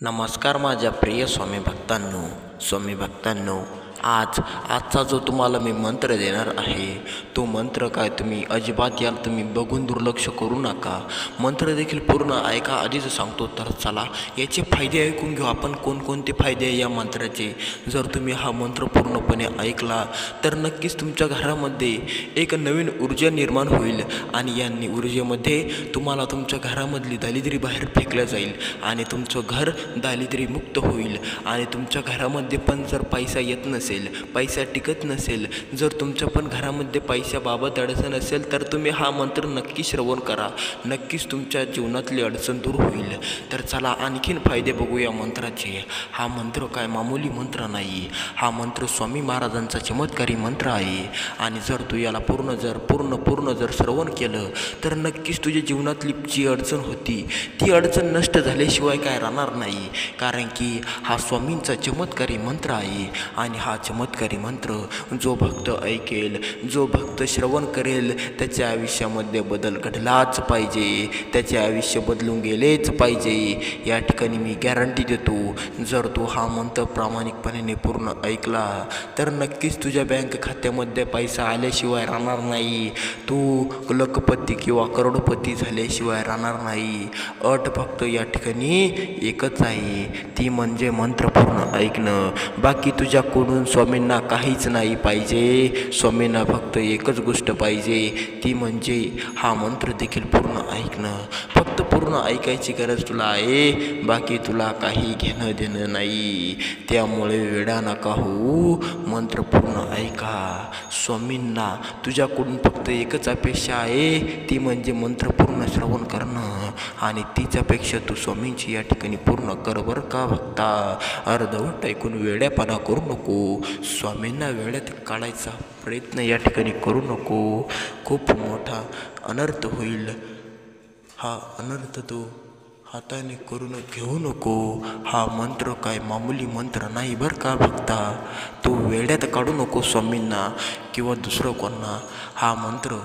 नमस्कार माझ्या प्रिय स्वामी भक्तांनो, आजचा जो तुम्हाला मी मंत्र देणार आहे तो मंत्र काय तुम्ही अजिबात याला तुम्ही बघून दुर्लक्ष करू नका. मंत्र देखील पूर्ण ऐका. आधीच सांगतो तर चला याचे फायदे ऐकून घेऊ आपण. कोणकोणते फायदे आहे या मंत्राचे. जर तुम्ही हा मंत्र पूर्णपणे ऐकला तर नक्कीच तुमच्या घरामध्ये एक नवीन ऊर्जा निर्माण होईल आणि या ऊर्जेमध्ये तुम्हाला तुमच्या घरामधली दारिद्र्य बाहेर फेकल्या जाईल आणि तुमचं घर दारिद्र्य मुक्त होईल. आणि तुमच्या घरामध्ये पण जर पैसा येत नसेल, पैसा टिकत नसेल, जर तुमच्या पण घरामध्ये पैशाबाबत अडचण असेल तर तुम्ही हा मंत्र नक्की श्रवण करा. नक्कीच तुमच्या जीवनातली अडचण दूर होईल. तर चला आणखीन फायदे बघू या मंत्राचे. हा मंत्र काय मामूली मंत्र नाही. हा मंत्र स्वामी महाराजांचा चमत्कारी मंत्र आहे. आणि जर तू याला पूर्ण जर श्रवण केलं तर नक्कीच तुझ्या जीवनातली जी अडचण होती ती अडचण नष्ट झाल्याशिवाय काय राहणार नाही. कारण की हा स्वामींचा चमत्कारी मंत्र आहे. आणि हा चमत्कारी मंत्र जो भक्त ऐकेल, जो भक्त श्रवण करेल त्याच्या आयुष्यामध्ये बदल घडलाच पाहिजे. त्याचे आयुष्य बदलून गेलेच पाहिजे. या ठिकाणी मी गॅरंटी देतो. जर तू हा मंत्र प्रामाणिकपणे पूर्ण ऐकला तर नक्कीच तुझ्या बँक खात्यामध्ये पैसा आल्याशिवाय राहणार नाही. तू लखपती किंवा करोडपती झाल्याशिवाय राहणार नाही. अट फक्त या ठिकाणी एकच आहे, ती म्हणजे मंत्र पूर्ण ऐकणं. बाकी तुझ्याकडून स्वामींना काहीच नाही पाहिजे. स्वामींना फक्त एकच गोष्ट पाहिजे, ती म्हणजे हा मंत्र देखील पूर्ण ऐकणं. फक्त पूर्ण ऐकायची गरज तुला आहे. बाकी तुला काही घेणं देणं नाही. त्यामुळे वेडा नका होऊ. मंत्र पूर्ण ऐका. स्वामींना तुझ्याकडून फक्त एकच अपेक्षा आहे, ती म्हणजे मंत्र पूर्ण श्रवण करणं. आणि तीच अपेक्षा तू स्वामींची या ठिकाणी पूर्ण कर बरं का भक्ता. अर्धवट ऐकून वेड्यापणा करू नको. स्वामींना वेळेत काढायचा प्रयत्न या ठिकाणी करू नको. खूप मोठा अनर्थ होईल. हा अनर्थ तो हाताने करून घेऊ नको. हा मंत्र काय मामूली मंत्र नाही बरं का भक्ता. तू वेड्यात काढू नको स्वामींना किंवा दुसरं कोणा. हा मंत्र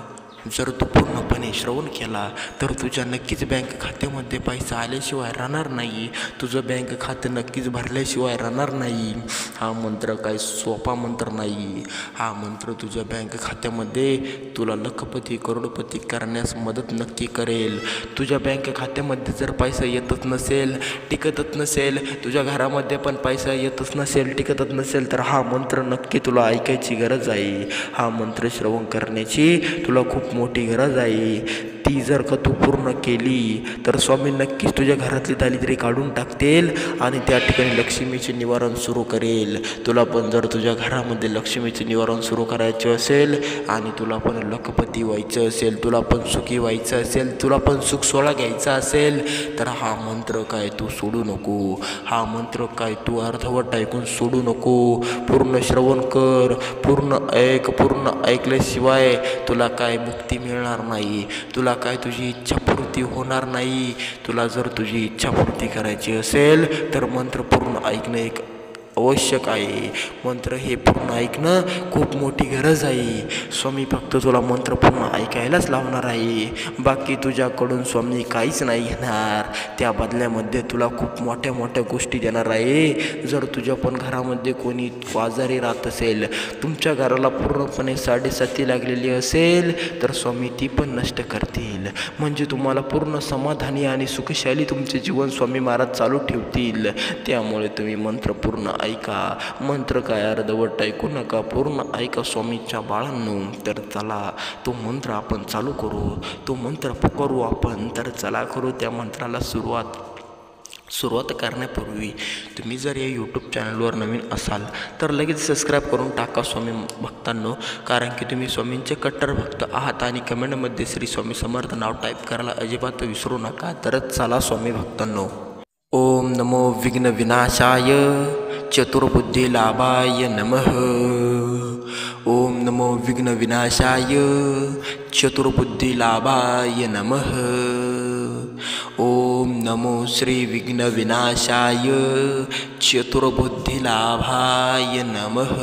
जर तू पूर्णपणे श्रवण केला तर तुझ्या नक्कीच बँक खात्यामध्ये पैसा आल्याशिवाय राहणार नाही. तुझं बँक खातं नक्कीच भरल्याशिवाय राहणार नाही. हा मंत्र काय सोपा मंत्र नाही. हा मंत्र तुझ्या बँक खात्यामध्ये तुला लखपती करोडपती करण्यास मदत नक्की करेल. तुझ्या बँक खात्यामध्ये जर पैसा येतच नसेल, टिकतच नसेल, तुझ्या घरामध्ये पण पैसा येतच नसेल, टिकतच नसेल, तर हा मंत्र नक्की तुला ऐकायची गरज आहे. हा मंत्र श्रवण करण्याची तुला खूप मोठी गरज आहे. ती जर का तू पूर्ण केली तर स्वामी नक्कीच तुझ्या घरातली दारिद्र्य काढून टाकतील आणि त्या ठिकाणी लक्ष्मीचे निवारण सुरू करेल. तुला पण जर तुझ्या घरामध्ये लक्ष्मीचे निवारण सुरू करायचे असेल आणि तुला पण लखपती व्हायचं असेल, तुला पण सुखी व्हायचं असेल, तुला पण सुख सोहळा घ्यायचा असेल तर हा मंत्र काय तू सोडू नको. हा मंत्र काय तू अर्धवट ऐकून सोडू नको. पूर्ण श्रवण कर, पूर्ण ऐक. पूर्ण ऐकल्याशिवाय तुला काय मुक्ती मिळणार नाही. तुला काय तुझी इच्छापूर्ती होणार नाही. तुला जर तुझी इच्छापूर्ती करायची असेल तर मंत्र पूर्ण ऐकणं एक आवश्यक आहे. मंत्र हे पूर्ण ऐकणं खूप मोठी गरज आहे. स्वामी फक्त तुला मंत्र पूर्ण ऐकायलाच लावणार आहे. बाकी तुझ्याकडून स्वामी काहीच नाही घेणार. त्या बदल्यामध्ये तुला खूप मोठ्या मोठ्या गोष्टी देणार आहे. जर तुझ्या पण घरामध्ये कोणी आजारी राहत असेल, तुमच्या घराला पूर्णपणे साडेसाती लागलेली असेल तर स्वामी ती पण नष्ट करतील. म्हणजे तुम्हाला पूर्ण समाधानी आणि सुखशाली तुमचे जीवन स्वामी महाराज चालू ठेवतील. त्यामुळे तुम्ही मंत्र पूर्ण ऐका. मंत्र काय अर्धवट ऐकू नका, पूर्ण ऐका स्वामीच्या बाळांनो. तर चला तो मंत्र आपण चालू करू. तो मंत्र करू आपण. तर चला करू त्या मंत्राला सुरुवात करण्यापूर्वी तुम्ही जर या यूट्यूब चॅनलवर नवीन असाल तर लगेच सबस्क्राईब करून टाका स्वामी भक्तांनो. कारण की तुम्ही स्वामींचे कट्टर भक्त आहात आणि कमेंटमध्ये श्री स्वामी समर्थ नाव टाईप करायला अजिबात विसरू नका. तरच चला स्वामी भक्तांनो. ओम नमो विघ्न विनाशाय चतुर्बुद्धी लाभाय नमः. ओम नमो विघ्न विनाशाय चतुर्बुद्धी लाभाय नमः. ओम नमो श्री विघ्न विनाशाय चतुर्बुद्धि लाभाय नमः.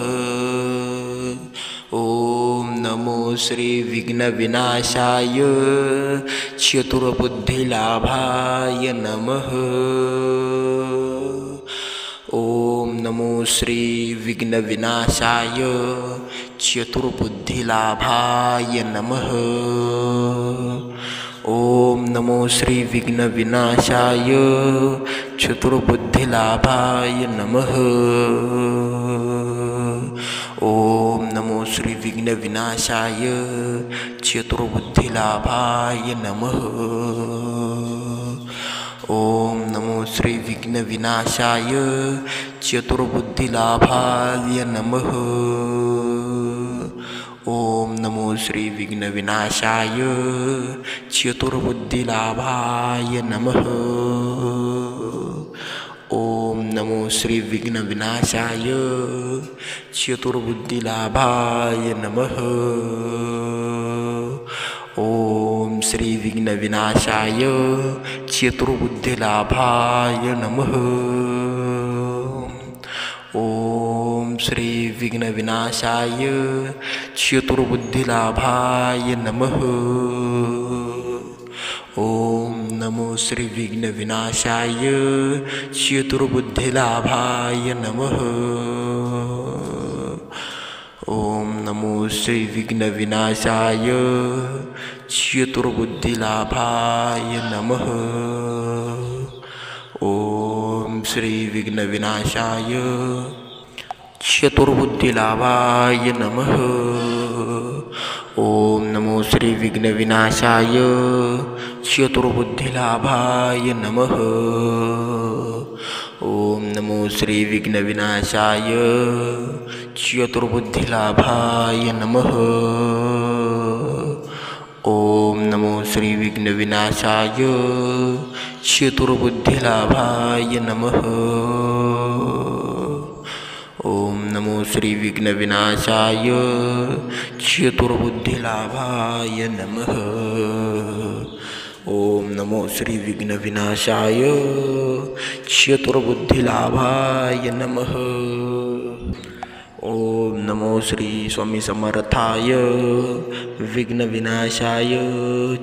ओम नमो श्री विघ्न विनाशाय चतुर्बुद्धि लाभाय नमः. नमो श्री विघ्नविनाशाय चतुर्बुद्धिलाभाय नमः। ओम नमो श्री विघ्नविनाशाय चतुर्बुद्धिलाभाय नमः। ओम नमो श्री विघ्नविनाशाय चतुर्बुद्धिलाभाय नमः। ओम नमो श्री विघ्नविनाशाय चतुर्बुद्धिलाभाय नमः। ओम नमो श्री विघ्नविनाशाय चतुर्बुद्धिलाभाय नमः। ओम नमो श्री विघ्नविनाशाय चतुर्बुद्धिलाभाय नमः। ओम श्री विघ्नविनाशाय चतुर्बुद्धिलाभाय नमः। ओम श्री विघ्नविनाशाय चतुर्बुद्धिलाभाय नमः। ओम नमो श्री विघ्नविनाशाय चतुर्बुद्धिलाभाय नमः। ओम नमो श्री विघ्नविनाशाय चतुर्बुद्धिलाभाय नमः। ओम श्री विघ्नविनाशाय चतुर्बुद्धिलाभाय नमः। ओम नमो श्री विघ्नविनाशाय चतुर्बुद्धिलाभाय नमः। ओम नमो श्री विघ्नविनाशाय चतुर्बुद्धिलाभाय नमः। ओम नमो श्री विघ्नविनाशाय चतुर्बुद्धिलाभाय नमः। ओम नमो श्री विघ्नविनाशाय चतुर्बुद्धिलाभाय नमः। ओम नमो श्री विघ्नविनाशाय चतुर्बुद्धिलाभाय नमः। ओम नमो श्री स्वामी समर्थाय विघ्नविनाशाय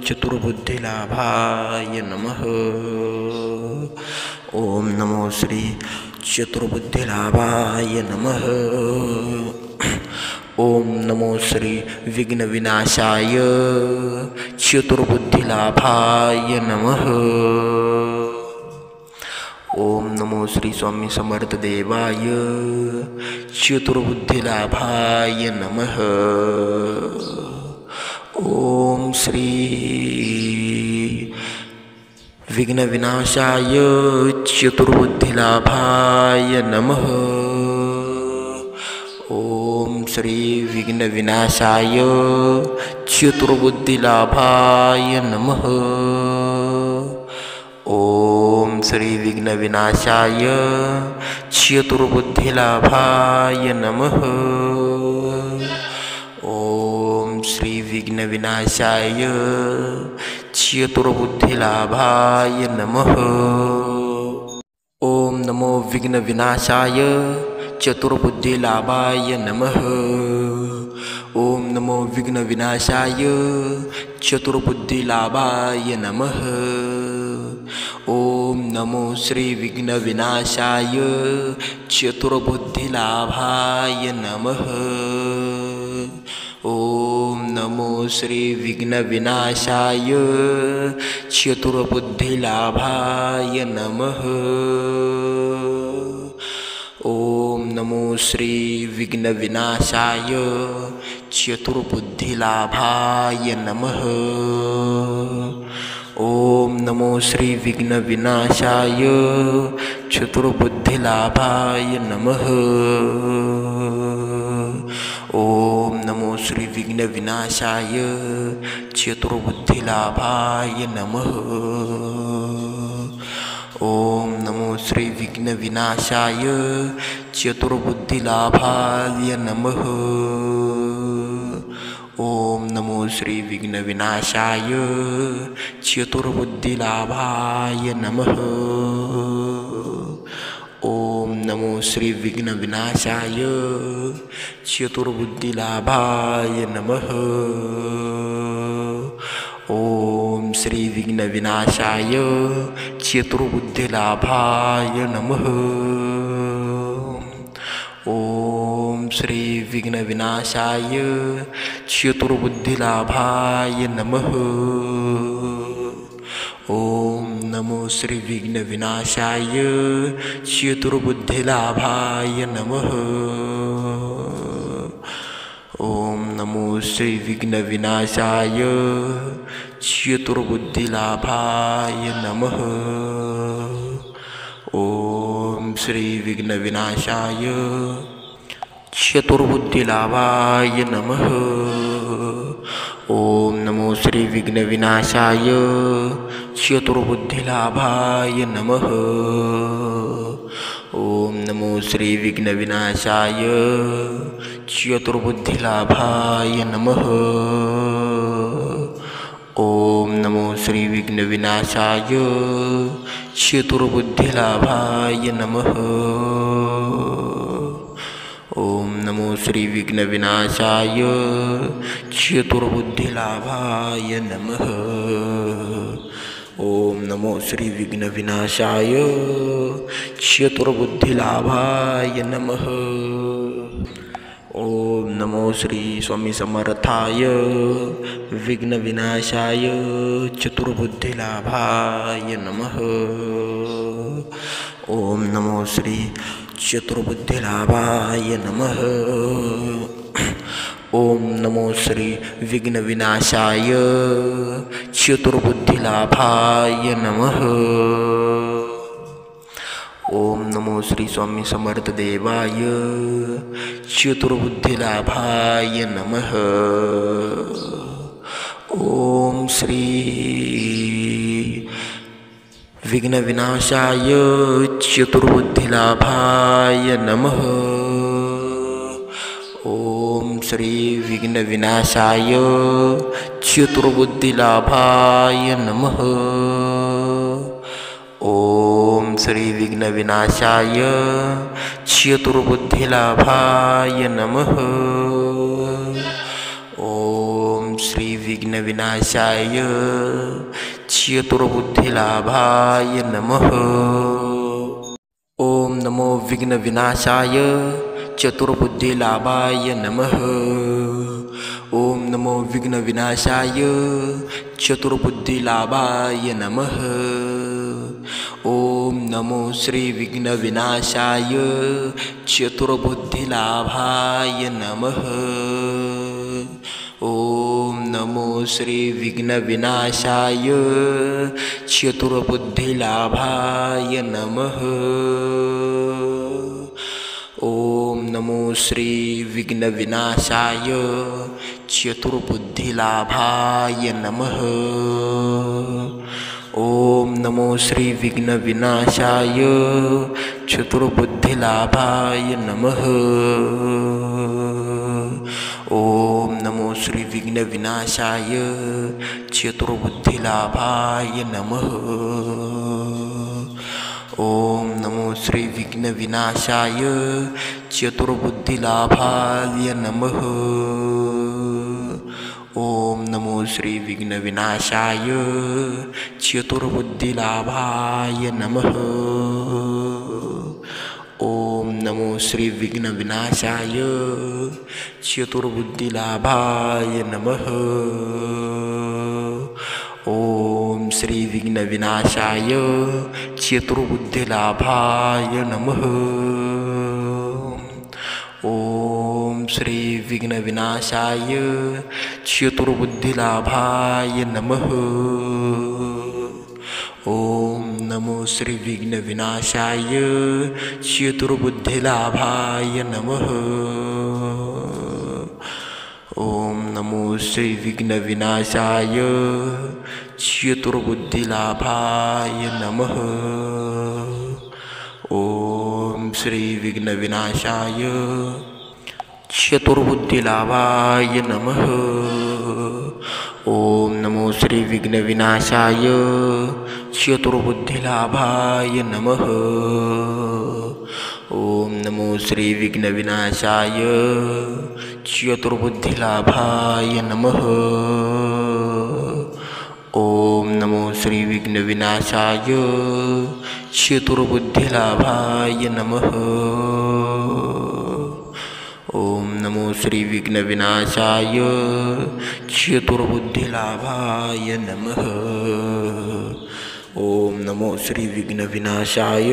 चतुर्बुद्धिलाभाय नमः। ओम नमो श्री चतुर्बुद्धिलाभाय नमः। ओम नमो श्री विघ्नविनाशाय चतुर्बुद्धिलाभाय नमः। ओम नमो श्री स्वामी समर्थ देवाय चतुर्बुद्धिलाभाय नमः। ओम श्री विघ्नविनाशाय चतुर्बुद्धिलाभाय नमः। ओम श्री विघ्नविनाशाय चतुर्बुद्धिलाभाय नमः। ओम श्री विघ्नविनाशाय चतुर्बुद्धिलाभाय नमः। ओम श्री विघ्नविनाशाय चतुर्बुद्धिलाभाय नमः। ओम नमो विघ्नविनाशाय चतुर्बुद्धिलाभाय नमः। ओम नमो विघ्नविनाशाय चतुर्बुद्धिलाभाय नमः। ओम नमो श्री विघ्नविनाशाय चतुर्बुद्धिलाभाय नमः। ओम नमो श्री विघ्नविनाशाय चतुर्बुद्धिलाभाय नमः। ओम नमो श्री विघ्नविनाशाय चतुर्बुद्धिलाभाय नमः। ओम नमो श्री विघ्नविनाशाय चतुर्बुद्धिलाभाय नमः। ओम नमो श्री विघ्नविनाशाय चतुर्बुद्धिलाभाय नमः। ओम नमो श्री विघ्नविनाशाय चतुर्बुद्धिलाभाय नमः। ओम नमो श्री विघ्नविनाशाय चतुर्बुद्धिलाभाय नमः। ओम नमो श्री विघ्नविनाशाय चतुर्बुद्धिलाभाय नमः। ओम श्री विघ्नविनाशाय चतुर्बुद्धिलाभाय नमः। श्री विघ्नविनाशाय चतुर्बुद्धिलाभाय नमः। ओम नमो श्री विघ्नविनाशाय चतुर्बुद्धिलाभाय नमः। ओम नमो श्री विघ्नविनाशाय चतुर्बुद्धिलाभाय नमः। ओम श्री विघ्नविनाशाय चतुर्बुद्धिलाभाय नमः। ओम नमो श्री विघ्नविनाशाय चतुर्बुद्धिलाभाय नमः। ओम नमो श्री विघ्नविनाशाय चतुर्बुद्धिलाभाय नमः। ओम नमो श्री विघ्नविनाशाय चतुर्बुद्धिलाभाय नमः। ओम नमो श्री विघ्नविनाशाय चतुर्बुद्धिलाभाय नमः। ओम नमो श्री विघ्नविनाशाय चतुर्बुद्धिलाभाय नमः। ओम नमो श्री स्वामी समर्थाय विघ्नविनाशाय चतुर्बुद्धिलाभाय नमः। ओम नमो श्री चतुर्बुद्धिलाभाय नमः। ओम नमो श्री विघ्नविनाशाय चतुर्बुद्धिलाभाय नमः। ओम नमो श्री स्वामी समर्थ देवाय चतुर्बुद्धिलाभाय नमः। ओम श्री विघ्नविनाशाय चतुर्बुद्धिलाभाय नमः। ओम श्री विघ्नविनाशाय चतुर्बुद्धिलाभाय नमः। ओम श्री विघ्नविनाशाय चतुर्बुद्धिलाभाय नमः। ओम श्री विघ्नविनाशाय चतुर्बुद्धिलाभाय नमः। ओम नमो विघ्नविनाशाय चतुर्बुद्धिलाभाय नमः। ओम नमो विघ्नविनाशाय चतुर्बुद्धिलाभाय नमः। ओम नमो श्री विघ्नविनाशाय चतुर्बुद्धिलाभाय नमः। ओम नमो श्री विघ्नविनाशाय चतुर्बुद्धिलाभाय नमः। ओम नमो श्री विघ्नविनाशाय चतुर्बुद्धिलाभाय नमः। ओम नमो श्री विघ्नविनाशाय चतुर्बुद्धिलाभाय नमः। ओम नमो श्री विघ्नविनाशाय चतुर्बुद्धिलाभाय नमः। ओम नमो श्री विघ्नविनाशाय चतुर्बुद्धिलाभाय नमः। ओम नमो श्री विघ्नविनाशाय चतुर्बुद्धिलाभाय नमः। ओम नमो श्री विघ्नविनाशाय चतुर्बुद्धिलाभाय नमः। ओम श्री विघ्नविनाशाय चतुर्बुद्धिलाभाय नमः। ओम श्री विघ्नविनाशाय चतुर्बुद्धिलाभाय नमः। ओम नमो श्री विघ्नविनाशाय चतुर्बुद्धिलाभाय नमः। ओम नमो श्री विघ्नविनाशाय चतुर्बुद्धिलाभाय नमः। ओम श्री विघ्नविनाशाय चतुर्बुद्धिलाभाय नमः। ओम नमो श्री विघ्नविनाशाय चतुर्बुद्धिलाभाय नमः। ओम नमो श्री विघ्नविनाशाय चतुर्बुद्धिलाभाय नमः। ओम नमो श्री विघ्नविनाशाय चतुर्बुद्धिलाभाय नमः। नमो श्री विघ्नविनाशाय चतुर्बुद्धिलाभाय नमः। ओम नमो श्री विघ्नविनाशाय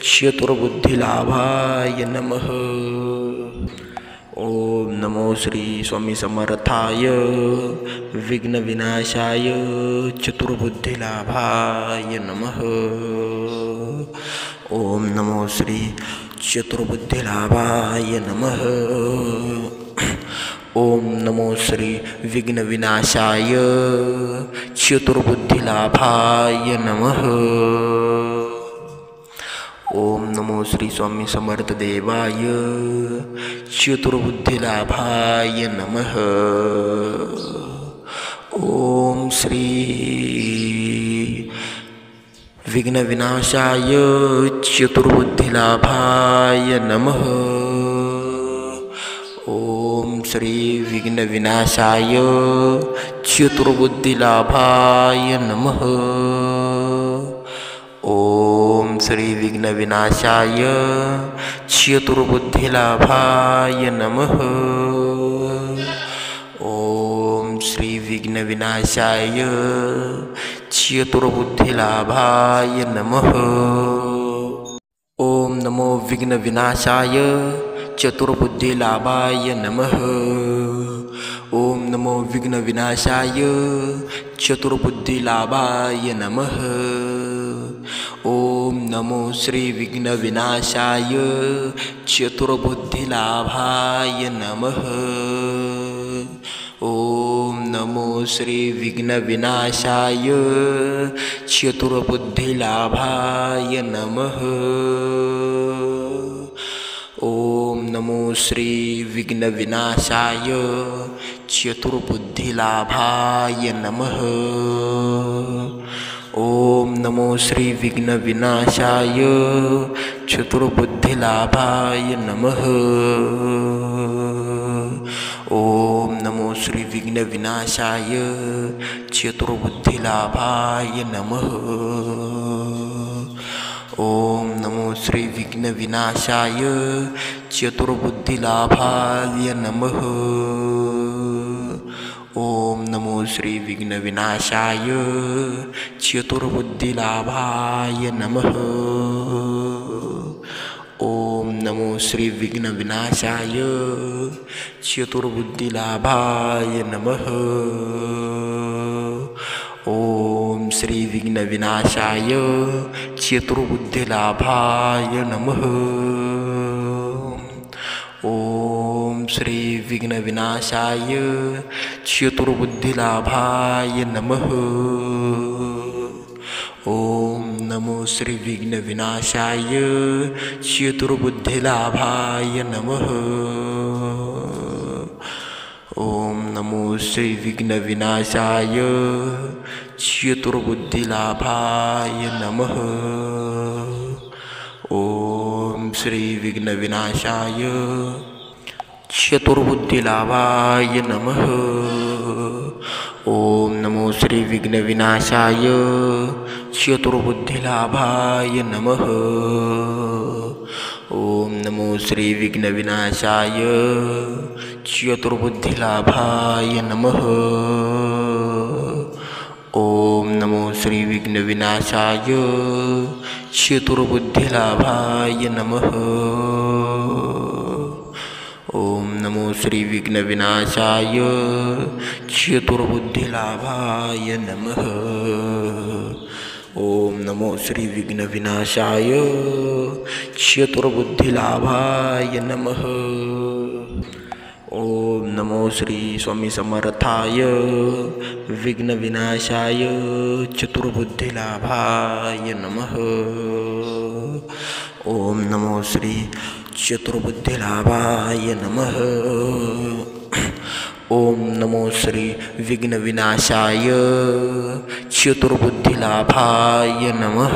चतुर्बुद्धिलाभाय नमः। ओम नमो श्री स्वामी समर्थाय विघ्नविनाशाय चतुर्बुद्धिलाभाय नमः। ओम नमो श्री चतुर्बुद्धिलाभाय नमः। ओम नमो श्री विघ्नविनाशाय चतुर्बुद्धिलाभाय नमः। ओम नमो श्री स्वामी समर्थ देवाय चतुर्बुद्धिलाभाय नमः। ओम श्री विघ्नविनाशाय चतुर्बुद्धिलाभाय नमः। ओम श्री विघ्नविनाशाय चतुर्बुद्धिलाभाय नमः। ओम श्री विघ्नविनाशाय चतुर्बुद्धिलाभाय नमः। ओम श्री विघ्नविनाशाय चतुर्बुद्धिलाभाय नमः। ओम नमो विघ्नविनाशाय चतुर्बुद्धिलाभाय नमः। ओम नमो विघ्नविनाशाय चतुर्बुद्धिलाभाय नमः। ओम नमो श्री विघ्नविनाशाय चतुर्बुद्धिलाभाय नमः। ओम नमो श्री विघ्नविनाशाय चतुर्बुद्धिलाभाय नमः। ओम नमो श्री विघ्नविनाशाय चतुर्बुद्धिलाभाय नमः। ओम नमो श्री विघ्नविनाशाय चतुर्बुद्धिलाभाय नमः। ओम नमो श्री विघ्नविनाशाय चतुर्बुद्धिलाभाय नमः। ओम नमो श्री विघ्नविनाशाय चतुर्बुद्धिलाभाय नमः। ओम नमो श्री विघ्नविनाशाय चतुर्बुद्धिलाभाय नमः। ओम नमो श्री विघ्नविनाशाय चतुर्बुद्धिलाभाय नमः। ओम श्री विघ्नविनाशाय चतुर्बुद्धिलाभाय नमः। ओम श्री विघ्नविनाशाय चतुर्बुद्धिलाभाय नमः। ओम नमो श्री विघ्नविनाशाय चतुर्बुद्धिलाभाय नमः। ओम नमो श्री विघ्नविनाशाय चतुर्बुद्धिलाभाय नमः। ओम श्री विघ्नविनाशाय चतुर्बुद्धिलाभाय नमः। ओम नमो श्री विघ्नविनाशाय चतुर्बुद्धिलाभाय नमः। ओम नमो श्री विघ्नविनाशाय चतुर्बुद्धिलाभाय नमः। ओम नमो श्री विघ्नविनाशाय चतुर्बुद्धिलाभाय नमः। ओम नमो श्री विघ्नविनाशाय चतुर्बुद्धिलाभाय नमः। ओम नमो श्री विघ्नविनाशाय चतुर्बुद्धिलाभाय नमः। ओम नमो श्री स्वामी समर्थाय विघ्नविनाशाय चतुर्बुद्धिलाभाय नमः। ओम नमो श्री चतुर्बुद्धिलाभाय नमः। ओम नमो श्री विघ्नविनाशाय चतुर्बुद्धिलाभाय नमः।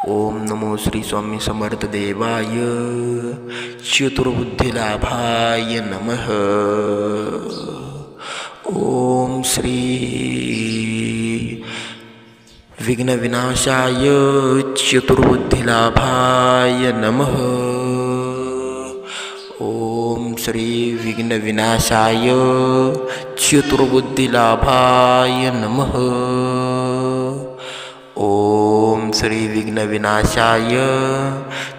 ओम नमो श्री स्वामी समर्थ देवाय चतुर्बुद्धिलाभाय नमः। ओम श्री विघ्नविनाशाय चतुर्बुद्धिलाभाय नमः। ओम श्री विघ्न विनाशाय चतुर्बुद्धिलाभाय नमः। ओम श्री विघ्न विनाशाय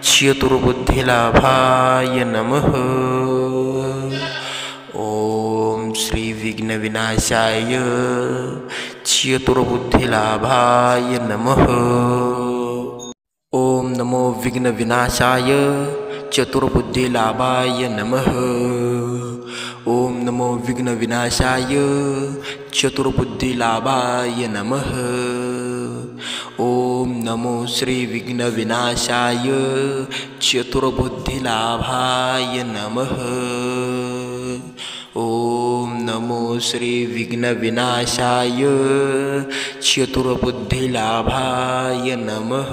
चतुर्बुद्धिलाभाय नमः। ओम श्री विघ्न विनाशाय चतुर्बुद्धिलाभाय नमः। ओम नमो विघ्न विनाशाय चतुर्बुद्धिलाभाय नमः। ओम नमो विघ्न विनाशाय चतुर्बुद्धिलाभाय नमः। ओम नमो श्री विघ्न विनाशाय चतुर्बुद्धिलाभाय नमः। ओम नमो श्री विघ्न विनाशाय चतुर्बुद्धिलाभाय नमः।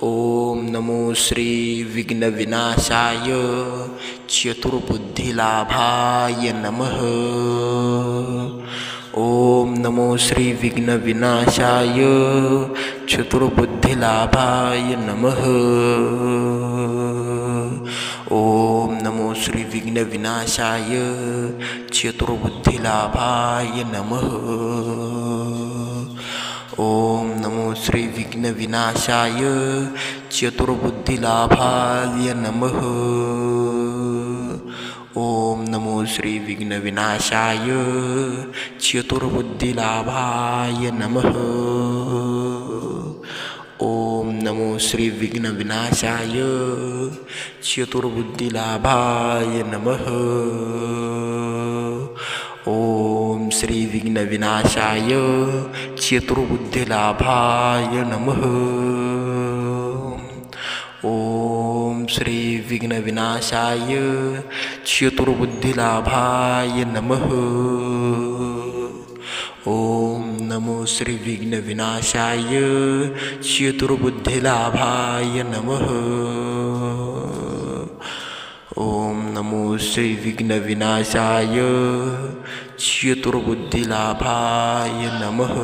ओम नमो श्री विघ्न विनाशाय चतुर्बुद्धिलाभाय नमः। ओम नमो श्री विघ्न विनाशाय चतुर्बुद्धिलाभाय नमः। ओम नमो श्री विघ्न विनाशाय चतुर्बुद्धिलाभाय नमः। ओम नमो श्री विघ्न विनाशाय चतुर्बुद्धिलाभाय नमः। ओम नमो श्री विघ्न विनाशाय चतुर्बुद्धिलाभाय नमः। ओम नमो श्री विघ्न विनाशाय चतुर्बुद्धिलाभाय नमः। ओम श्री विघ्न विनाशाय चतुर्बुद्धिलाभाय नमः। ओम श्री विघ्न विनाशाय चतुर्बुद्धिलाभाय नमः। ओम नमो श्री विघ्न विनाशाय चतुर्बुद्धिलाभाय नमः। ओम नमो श्री विघ्न विनाशाय चतुर्बुद्धिलाभाय नमः।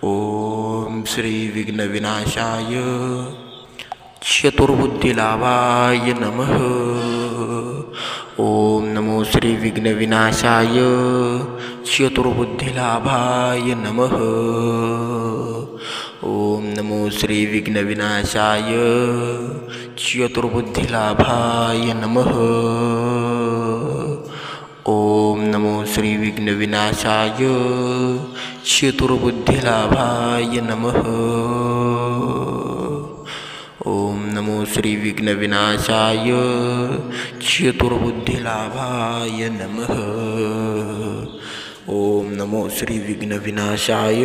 ओम श्री विघ्न विनाशाय चतुर्बुद्धिलाभाय नमः। ओम नमो श्री विघ्न विनाशाय चतुर्बुद्धिलाभाय नमः। ओम नमो श्री विघ्न विनाशाय चतुर्बुद्धिलाभाय नमः। ओम नमो श्री विघ्न विनाशाय चतुर्बुद्धिलाभाय नमः। ओम नमो श्री विघ्न विनाशाय चतुर्बुद्धिलाभाय नमः। ओम नमो श्री विघ्न विनाशाय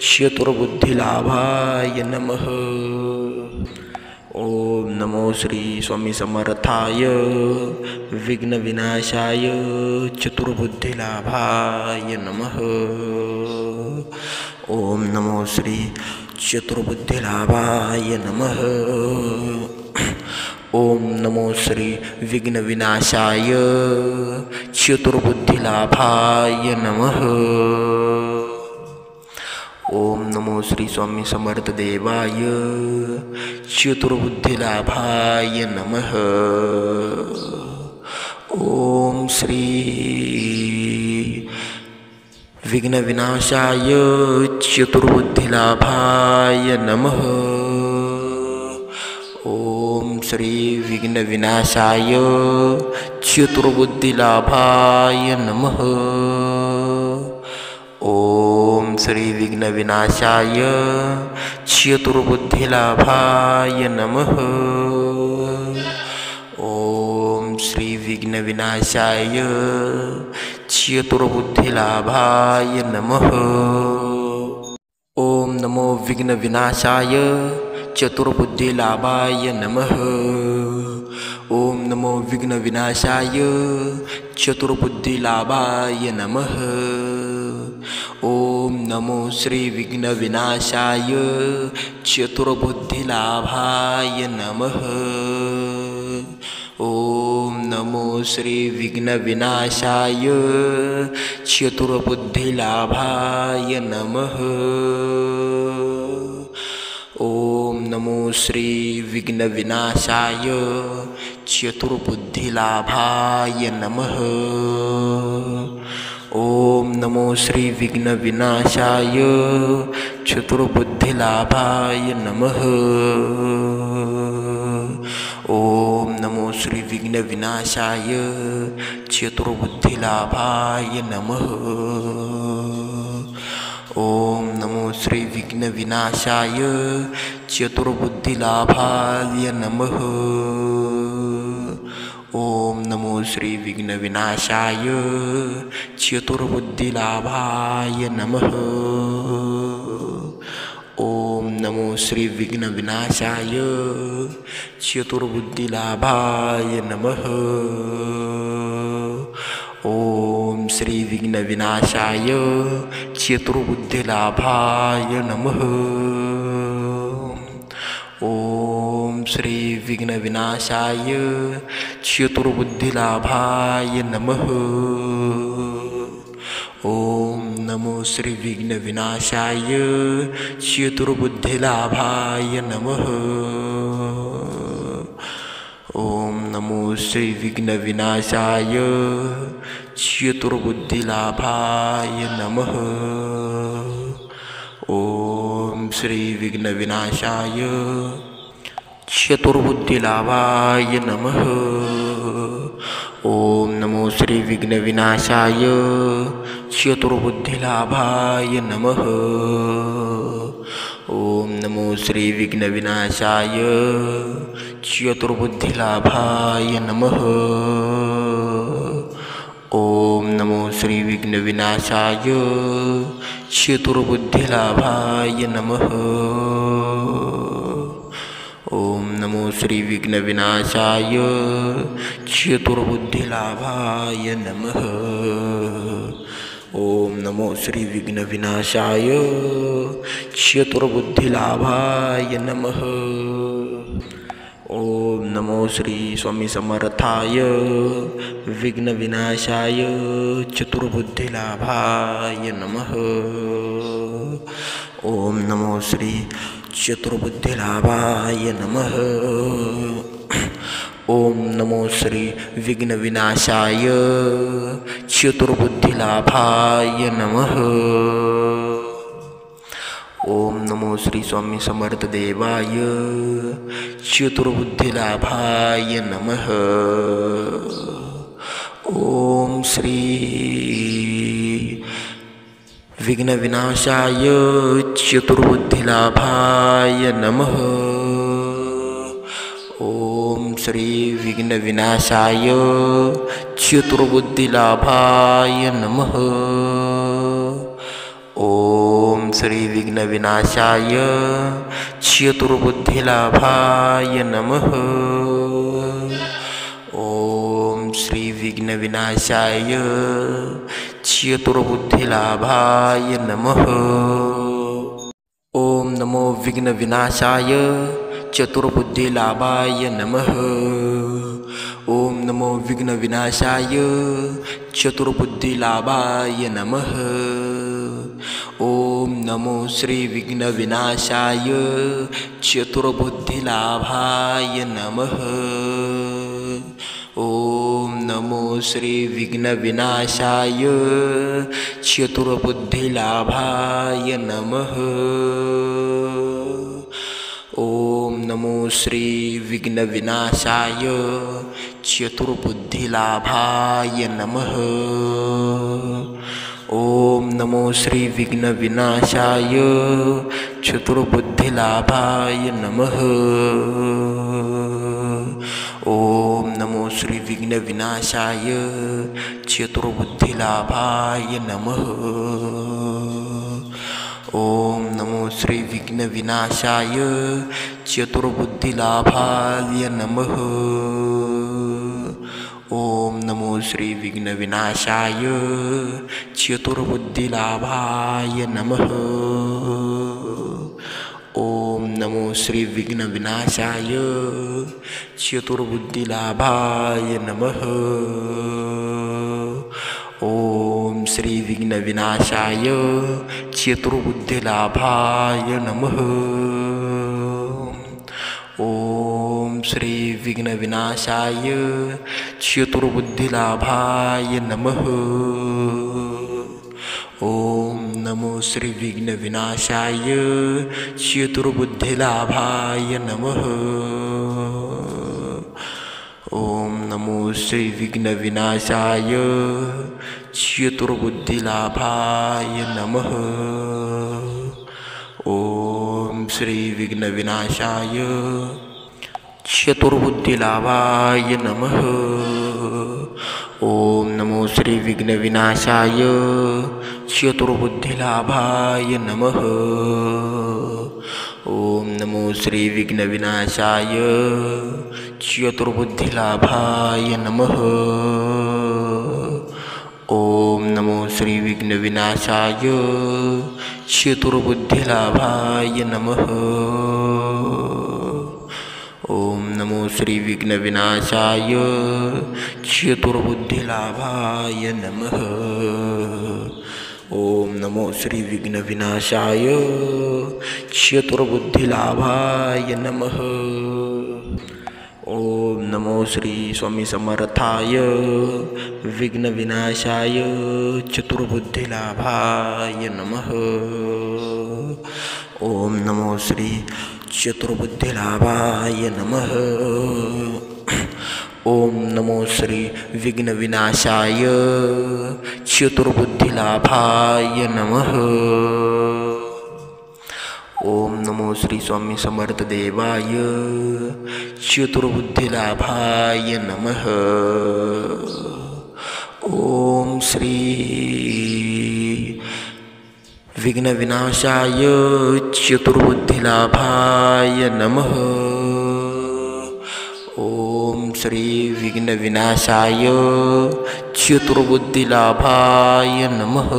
चतुर्बुद्धिलाभाय नमः। ओम नमो श्री स्वामी समर्थाय विघ्न विनाशाय चतुर्बुद्धिलाभाय नमः। ओम नमो श्री चतुर्बुद्धिलाभाय नमः। ओम नमो श्री विघ्न विनाशाय चतुर्बुद्धिलाभाय नमः। ओम नमो श्री स्वामी समर्थ देवाय चतुर्बुद्धिलाभाय नमः। ओम श्री विघ्न विनाशाय चतुर्बुद्धिलाभाय नमः। ओम श्री विघ्न विनाशाय चतुर्बुद्धिलाभाय नमः। ओम श्री विघ्न विनाशाय चतुर्बुद्धिलाभाय नमः। ओम श्री विघ्न विनाशाय चतुर्बुद्धिलाभाय नमः। ओम नमो विघ्न विनाशाय चतुर्बुद्धिलाभाय नमः। ओम नमो विघ्न विनाशाय चतुर्बुद्धिलाभाय नमः। ओम नमो श्री विघ्न विनाशाय चतुर्बुद्धिलाभाय नमः। ओम नमो श्री विघ्न विनाशाय चतुर्बुद्धिलाभाय नमः। ओम नमो श्री विघ्नविनाशाय चतुर्बुद्धिलाभाय नमः। ओम नमो श्री विघ्नविनाशाय चतुर्बुद्धिलाभाय नमः। ओम नमो श्री विघ्नविनाशाय चतुर्बुद्धिलाभाय नमः। ओम नमो श्री विघ्नविनाशाय चतुर्बुद्धिलाभाय नमः। ओम नमो श्री विघ्नविनाशाय चतुर्बुद्धिलाभाय नमः। ओम नमो श्री विघ्नविनाशाय चतुर्बुद्धिलाभाय नमः। ओम श्री विघ्नविनाशाय चतुर्बुद्धिलाभाय नमः। ओम श्री विघ्नविनाशाय चतुर्बुद्धिलाभाय नमः। ओम नमो श्री विघ्नविनाशाय चतुर्बुद्धिलाभाय नमः। ओम नमो श्री विघ्नविनाशाय चतुर्बुद्धिलाभाय नमः। ओम श्री विघ्नविनाशाय चतुर्बुद्धिलाभाय नमः। ओम नमो श्री विघ्नविनाशाय चतुर्बुद्धिलाभाय नमः। ओम नमो श्री विघ्नविनाशाय चतुर्बुद्धिलाभाय नमः। ओम नमो श्री विघ्नविनाशाय चतुर्बुद्धिलाभाय नमः। ओम नमो श्री विघ्नविनाशाय चतुर्बुद्धिलाभाय नमः। ओम नमो श्री विघ्नविनाशाय चतुर्बुद्धिलाभाय नमः। ओम नमो श्री स्वामी समर्थाय विघ्नविनाशाय चतुर्बुद्धिलाभाय नमः। ओम नमो श्री चतुर्बुद्धिलाभाय नमः। ओम नमो श्री विघ्नविनाशाय चतुर्बुद्धिलाभाय नमः। ओम नमो श्री स्वामी समर्थ देवाय चतुर्बुद्धिलाभाय नमः। ओम श्री विघ्नविनाशाय चतुर्बुद्धिलाभाय नमः। ओम श्री विघ्नविनाशाय चतुर्बुद्धिलाभाय नमः। ओम श्री विघ्नविनाशाय चतुर्बुद्धिलाभाय नमः। ओम श्री विघ्नविनाशाय चतुर्बुद्धिलाभाय नमः। ओम नमो विघ्नविनाशाय चतुर्बुद्धिलाभाय नमः। ओम नमो विघ्नविनाशाय चतुर्बुद्धिलाभाय नमः। ओम नमो श्री विघ्नविनाशाय चतुर्बुद्धिलाभाय नमः। ओम नमो श्री विघ्नविनाशाय चतुर्बुद्धिलाभाय नमः। ओम नमो श्री विघ्नविनाशाय चतुर्बुद्धिलाभाय नमः। ओम नमो श्री विघ्नविनाशाय चतुर्बुद्धिलाभाय नमः। ओम नमो श्री विघ्नविनाशाय चतुर्बुद्धिलाभाय नमः। ओम नमो श्री विघ्नविनाशाय चतुर्बुद्धिलाभाय नमः। ओम नमो श्री विघ्नविनाशाय चतुर्बुद्धिलाभाय नमः। ओम नमो श्री विघ्नविनाशाय चतुर्बुद्धिलाभाय नमः। ओम श्री विघ्नविनाशाय चतुर्बुद्धिलाभाय नमः। ओम श्री विघ्नविनाशाय चतुर्बुद्धिलाभाय नमः। ओम नमो श्री विघ्नविनाशाय चतुर्बुद्धिलाभाय नमः। ओम नमो श्री विघ्नविनाशाय चतुर्बुद्धिलाभाय नमः। ओम श्री विघ्नविनाशाय चतुर्बुद्धिलाभाय नमः। ओम नमो श्री विघ्नविनाशाय चतुर्बुद्धिलाभाय नमः। ओम नमो श्री विघ्नविनाशाय चतुर्बुद्धिलाभाय नमः। ओम नमो श्री विघ्नविनाशाय चतुर्बुद्धिलाभाय नमः। ओम नमो श्री विघ्नविनाशाय चतुर्बुद्धिलाभाय नमः। ओम नमो श्री विघ्नविनाशाय चतुर्बुद्धिलाभाय नमः। ओम नमो श्री स्वामी समर्थाय विघ्नविनाशाय चतुर्बुद्धिलाभाय नमः। ओम नमो श्री चतुर्बुद्धिलाभाय नमः। ओम नमो श्री विघ्नविनाशाय चतुर्बुद्धिलाभाय नमः। ओम नमो श्री स्वामी समर्थ देवाय चतुर्बुद्धिलाभाय नमः। ओम श्री विघ्नविनाशाय चतुर्बुद्धिलाभाय नमः। ओम श्री विघ्नविनाशाय चतुर्बुद्धिलाभाय नमः।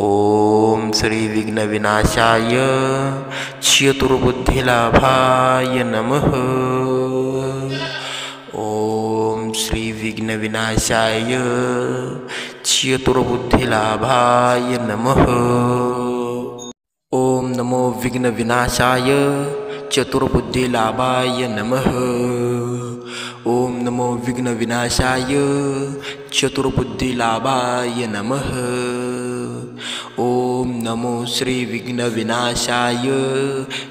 ओम श्री विघ्नविनाशाय चतुर्बुद्धिलाभाय नमः। ओम श्री विघ्नविनाशाय चतुर्बुद्धिलाभाय नमः। ओम नमो विघ्नविनाशाय चतुर्बुद्धिलाभाय नमः। ओम नमो विघ्नविनाशाय चतुर्बुद्धिलाभाय नमः। ओम नमो श्री विघ्नविनाशाय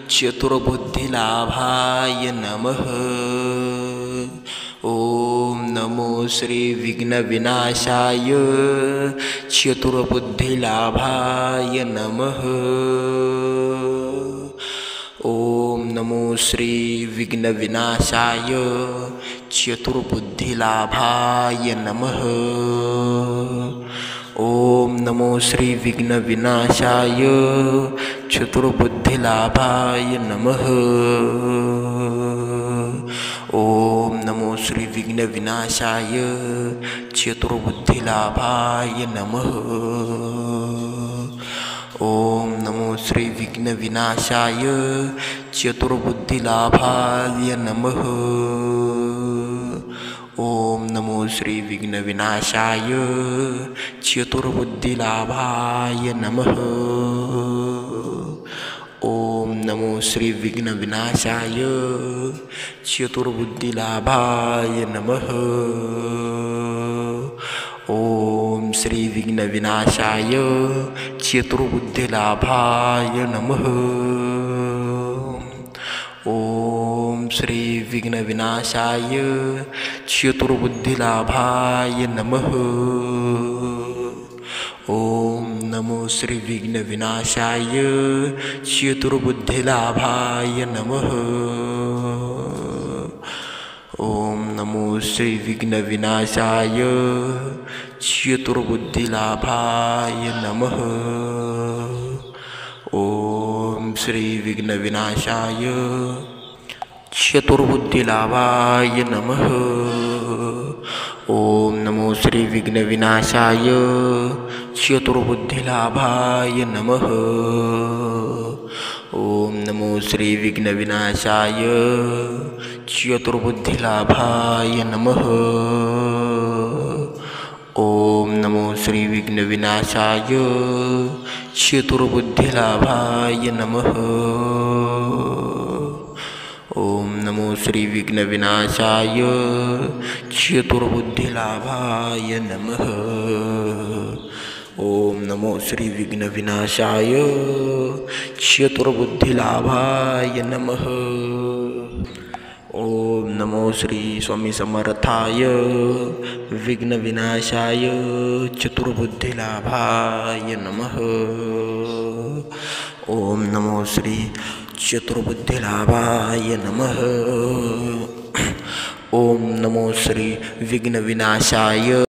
चतुर्बुद्धिलाभाय नमः। ओम नमो श्री विघ्नविनाशाय चतुर्बुद्धिलाभाय नमः। ओम नमो श्री विघ्नविनाशाय चतुर्बुद्धिलाभाय नमः। ओम नमो श्री विघ्नविनाशाय चतुर्बुद्धिलाभाय नमः। ओम नमो श्री विघ्नविनाशाय चतुर्बुद्धिलाभाय नमः। ओम नमो श्री विघ्नविनाशाय चतुर्बुद्धिलाभाय नमः। ओम नमो श्री विघ्नविनाशाय चतुर्बुद्धिलाभाय नमः। ओम नमो श्री विघ्नविनाशाय चतुर्बुद्धिलाभाय नमः। ओम श्री विघ्नविनाशाय चतुर्बुद्धिलाभाय नमः। ओम श्री विघ्नविनाशाय चतुर्बुद्धिलाभाय नमः। ओम नमो श्री विघ्नविनाशाय चतुर्बुद्धिलाभाय नमः। ओम नमो श्री विघ्नविनाशाय चतुर्बुद्धिलाभाय नमः। ओम श्री विघ्नविनाशाय चतुर्बुद्धिलाभाय नमः। ओम नमो श्री विघ्नविनाशाय चतुर्बुद्धिलाभाय नमः। ओम नमो श्री विघ्नविनाशाय चतुर्बुद्धिलाभाय नमः। ओम नमो श्री विघ्नविनाशाय चतुर्बुद्धिलाभाय नमः। ओम नमो श्री विघ्नविनाशाय चतुर्बुद्धिलाभाय नमः। ओम नमो श्री विघ्नविनाशाय चतुर्बुद्धिलाभाय नमः। ओम नमो श्री स्वामी समर्थाय विघ्नविनाशाय चतुर्बुद्धिलाभाय नमः। ओम नमो श्री चतुर्बुद्धिलाभाय नमः। ओम नमो श्री विघ्नविनाशाय